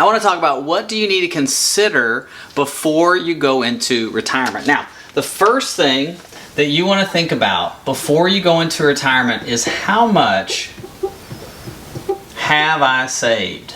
I want to talk about what do you need to consider before you go into retirement. Now, the first thing that you want to think about before you go into retirement is how much have I saved?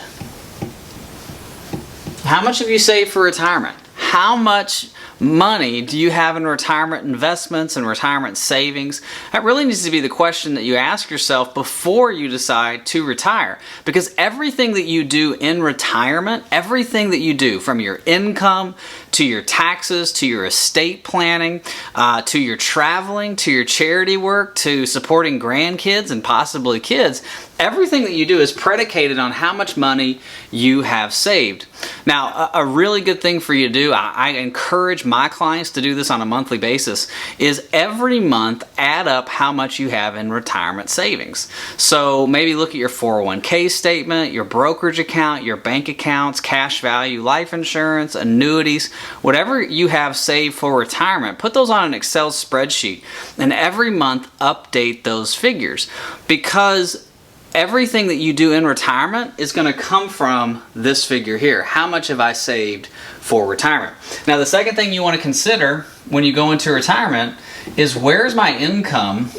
How much have you saved for retirement? How much money do you have in retirement investments and retirement savings? That really needs to be the question that you ask yourself before you decide to retire. Because everything that you do in retirement, everything that you do from your income to your taxes, to your estate planning, to your traveling, to your charity work, to supporting grandkids and possibly kids, everything that you do is predicated on how much money you have saved. Now, a really good thing for you to do, I encourage my clients to do this on a monthly basis, is every month add up how much you have in retirement savings. So maybe look at your 401k statement, your brokerage account, your bank accounts, cash value, life insurance, annuities, whatever you have saved for retirement, put those on an Excel spreadsheet and every month update those figures, because everything that you do in retirement is going to come from this figure here. How much have I saved for retirement? Now, the second thing you want to consider when you go into retirement is, where's my income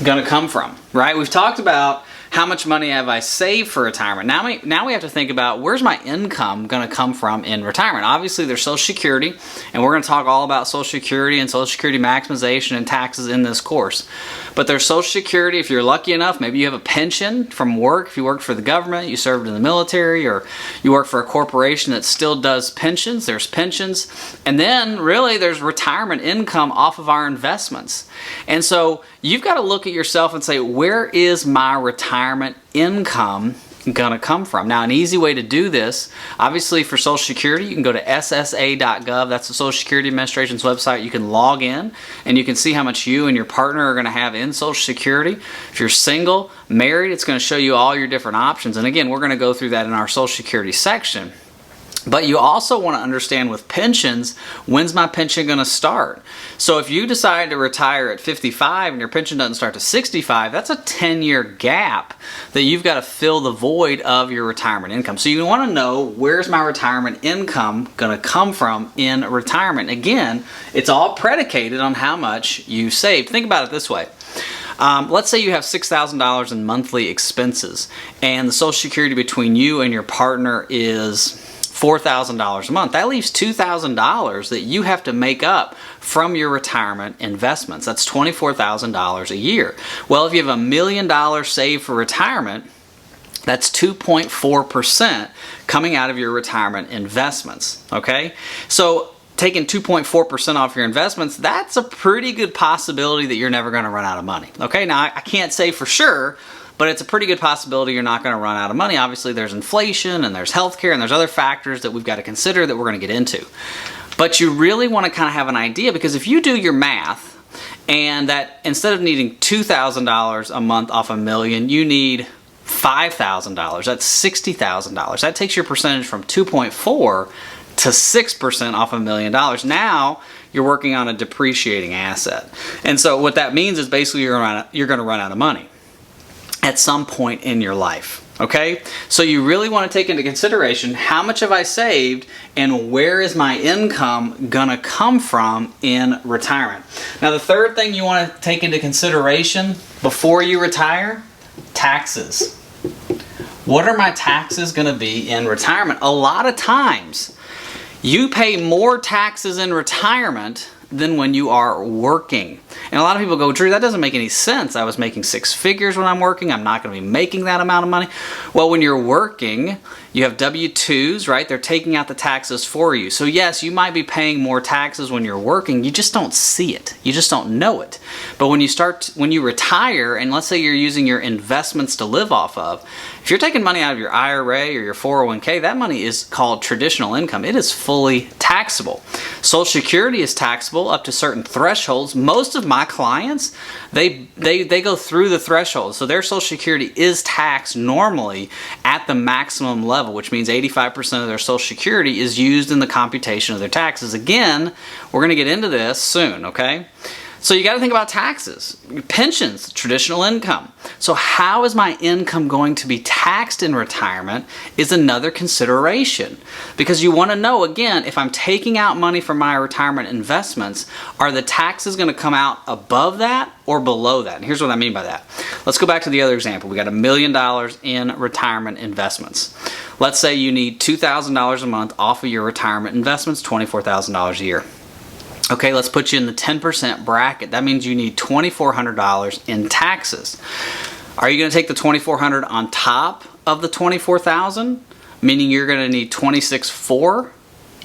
going to come from, right? We've talked about how much money have I saved for retirement. Now we have to think about, where's my income going to come from in retirement? Obviously, there's Social Security, and we're going to talk all about Social Security and Social Security maximization and taxes in this course. But there's Social Security. If you're lucky enough, maybe you have a pension from work. If you worked for the government, you served in the military, or you work for a corporation that still does pensions, there's pensions. And then really there's retirement income off of our investments. And so you've got to look at yourself and say, where is my retirement income gonna come from? Now, an easy way to do this, obviously for Social Security, you can go to ssa.gov. That's the Social Security Administration's website. You can log in and you can see how much you and your partner are gonna have in Social Security. If you're single, married, it's gonna show you all your different options. And again, we're gonna go through that in our Social Security section. But you also want to understand with pensions, when's my pension going to start? So if you decide to retire at 55 and your pension doesn't start to 65, that's a 10-year gap that you've got to fill the void of your retirement income. So you want to know, where's my retirement income going to come from in retirement? Again, it's all predicated on how much you saved. Think about it this way. Let's say you have $6,000 in monthly expenses, and the Social Security between you and your partner is $4,000 a month. That leaves $2,000 that you have to make up from your retirement investments. That's $24,000 a year. Well, if you have $1 million saved for retirement, that's 2.4% coming out of your retirement investments, okay? So taking 2.4% off your investments, that's a pretty good possibility that you're never going to run out of money, okay? Now, I can't say for sure, but it's a pretty good possibility you're not going to run out of money. Obviously, there's inflation and there's healthcare and there's other factors that we've got to consider that we're going to get into. But you really want to kind of have an idea, because if you do your math and that instead of needing $2,000 a month off $1 million, you need $5,000, that's $60,000. That takes your percentage from 2.4 to 6% off $1 million. Now you're working on a depreciating asset. And so what that means is basically you're going to run out of money at some point in your life, okay? So you really want to take into consideration, how much have I saved and where is my income gonna come from in retirement? Now, the third thing you want to take into consideration before you retire, taxes. What are my taxes gonna be in retirement? A lot of times, you pay more taxes in retirement than when you are working. And a lot of people go, Drew, that doesn't make any sense. I was making 6 figures when I'm working. I'm not going to be making that amount of money. Well, when you're working, you have W-2s, right? They're taking out the taxes for you. So yes, you might be paying more taxes when you're working. You just don't see it. You just don't know it. But when you retire, and let's say you're using your investments to live off of, if you're taking money out of your IRA or your 401k, that money is called traditional income. It is fully taxable. Social Security is taxable up to certain thresholds. Most of my clients, they go through the threshold. So their Social Security is taxed normally at the maximum level, which means 85% of their Social Security is used in the computation of their taxes. Again, we're going to get into this soon, okay? So you got to think about taxes, pensions, traditional income. So how is my income going to be taxed in retirement is another consideration. Because you want to know, again, if I'm taking out money from my retirement investments, are the taxes going to come out above that or below that? And here's what I mean by that. Let's go back to the other example. We got $1 million in retirement investments. Let's say you need $2,000 a month off of your retirement investments, $24,000 a year. Okay, let's put you in the 10% bracket. That means you need $2,400 in taxes. Are you going to take the $2,400 on top of the $24,000, meaning you're going to need $26,400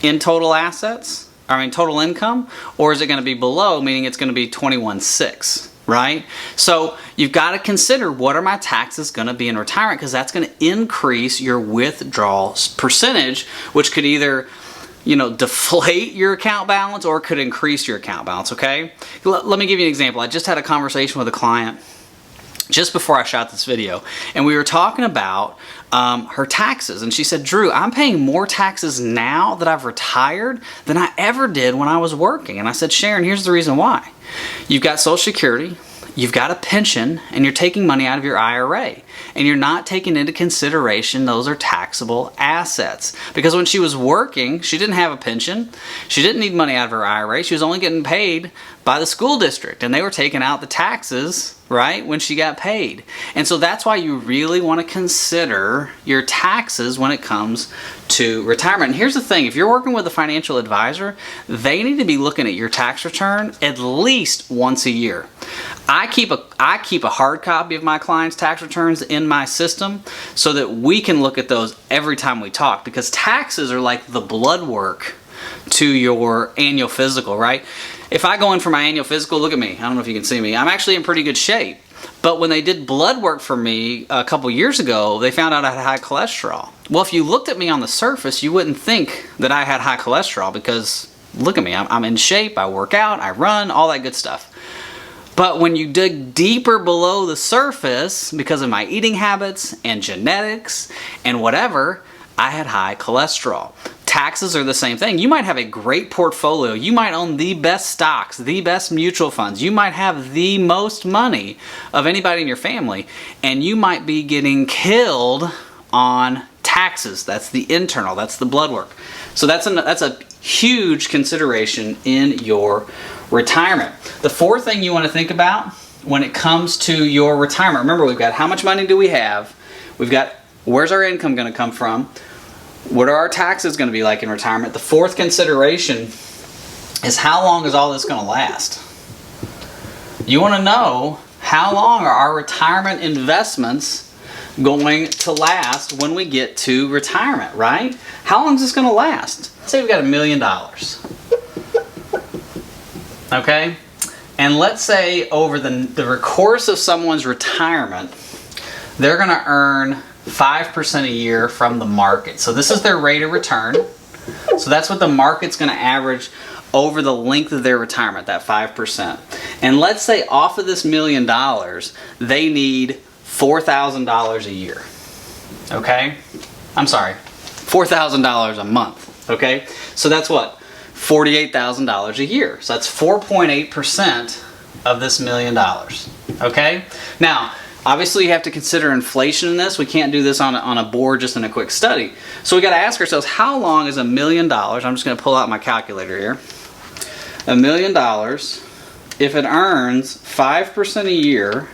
in total assets? Total income, or is it going to be below, meaning it's going to be $21,600, right? So you've got to consider, what are my taxes going to be in retirement, because that's going to increase your withdrawal percentage, which could either deflate your account balance or could increase your account balance, okay? Let me give you an example. I just had a conversation with a client just before I shot this video, and we were talking about her taxes, and she said, Drew, I'm paying more taxes now that I've retired than I ever did when I was working. And I said, Sharon, here's the reason why. You've got Social Security, you've got a pension, and you're taking money out of your IRA, and you're not taking into consideration those are taxable assets. Because when she was working, she didn't have a pension, she didn't need money out of her IRA, she was only getting paid by the school district, and they were taking out the taxes, right, when she got paid. And so that's why you really want to consider your taxes when it comes to retirement. And here's the thing, if you're working with a financial advisor, they need to be looking at your tax return at least once a year. I keep a hard copy of my clients' tax returns in my system so that we can look at those every time we talk, because taxes are like the blood work to your annual physical, right? If I go in for my annual physical, look at me. I don't know if you can see me. I'm actually in pretty good shape. But when they did blood work for me a couple years ago, they found out I had high cholesterol. Well, if you looked at me on the surface, you wouldn't think that I had high cholesterol, because look at me. I'm in shape. I work out. I run. All that good stuff. But when you dig deeper below the surface, because of my eating habits and genetics and whatever, I had high cholesterol. Taxes are the same thing. You might have a great portfolio. You might own the best stocks, the best mutual funds. You might have the most money of anybody in your family, and you might be getting killed on taxes. That's the internal, that's the blood work. So that's a huge consideration in your retirement. The fourth thing you want to think about when it comes to your retirement, remember, we've got how much money do we have? We've got where's our income going to come from? What are our taxes going to be like in retirement? The fourth consideration is, how long is all this going to last? You want to know, how long are our retirement investments going to last when we get to retirement, right? How long is this going to last? Let's say we've got $1 million. Okay? And let's say over the course of someone's retirement, they're going to earn 5% a year from the market. So this is their rate of return. So that's what the market's going to average over the length of their retirement, that 5%. And let's say off of this $1 million, they need $4,000 a year. Okay? I'm sorry, $4,000 a month. Okay? So that's what? $48,000 a year. So that's 4.8% of this $1 million. Okay? Now, obviously, you have to consider inflation in this. We can't do this on a board just in a quick study. So we got to ask ourselves, how long is $1 million? I'm just going to pull out my calculator here. $1 million, if it earns 5% a year,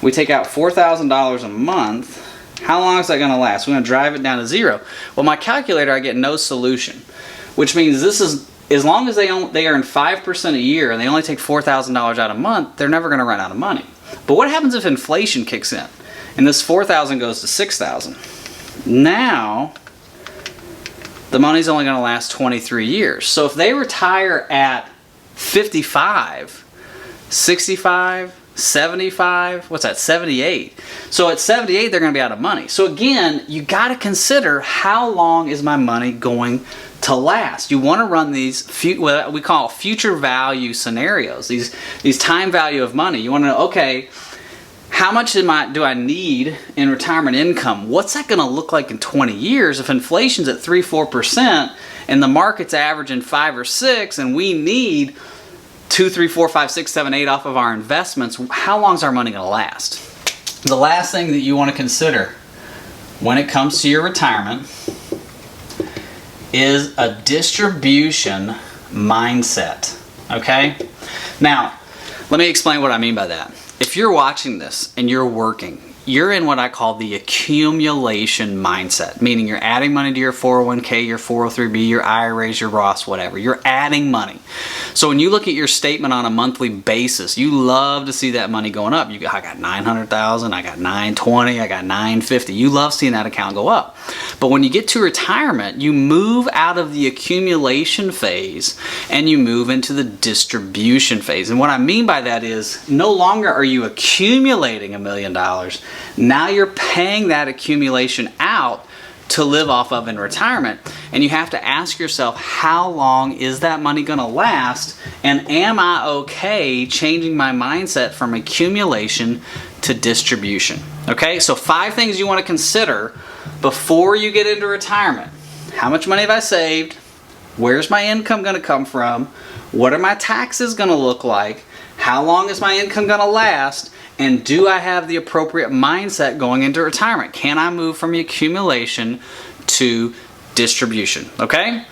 we take out $4,000 a month, how long is that going to last? We're going to drive it down to zero. Well, my calculator, I get no solution, which means this is, as long as they earn 5% a year and they only take $4,000 out a month, they're never going to run out of money. But what happens if inflation kicks in and this $4,000 goes to $6,000? Now, the money's only going to last 23 years. So if they retire at 55, 65, 75, what's that, 78. So at 78, they're going to be out of money. So again, you got to consider, how long is my money going to last? You want to run these what we call future value scenarios, these time value of money. You want to know, okay, how much do I need in retirement income? What's that going to look like in 20 years if inflation's at 3-4% and the market's averaging 5 or 6 and we need 2, 3, 4, 5, 6, 7, 8 off of our investments, how long is our money going to last? The last thing that you want to consider when it comes to your retirement is a distribution mindset. Okay? Now, let me explain what I mean by that. If you're watching this and you're working, you're in what I call the accumulation mindset, meaning you're adding money to your 401k, your 403b, your IRAs, your Roths, whatever. You're adding money. So when you look at your statement on a monthly basis, you love to see that money going up. I got 900,000, I got 920, I got 950. You love seeing that account go up. But when you get to retirement, you move out of the accumulation phase and you move into the distribution phase. And what I mean by that is no longer are you accumulating $1 million. Now you're paying that accumulation out to live off of in retirement. And you have to ask yourself, how long is that money going to last? And am I okay changing my mindset from accumulation to distribution? Okay, so 5 things you want to consider before you get into retirement. How much money have I saved? Where's my income going to come from? What are my taxes going to look like? How long is my income going to last? And do I have the appropriate mindset going into retirement? Can I move from accumulation to distribution? Okay?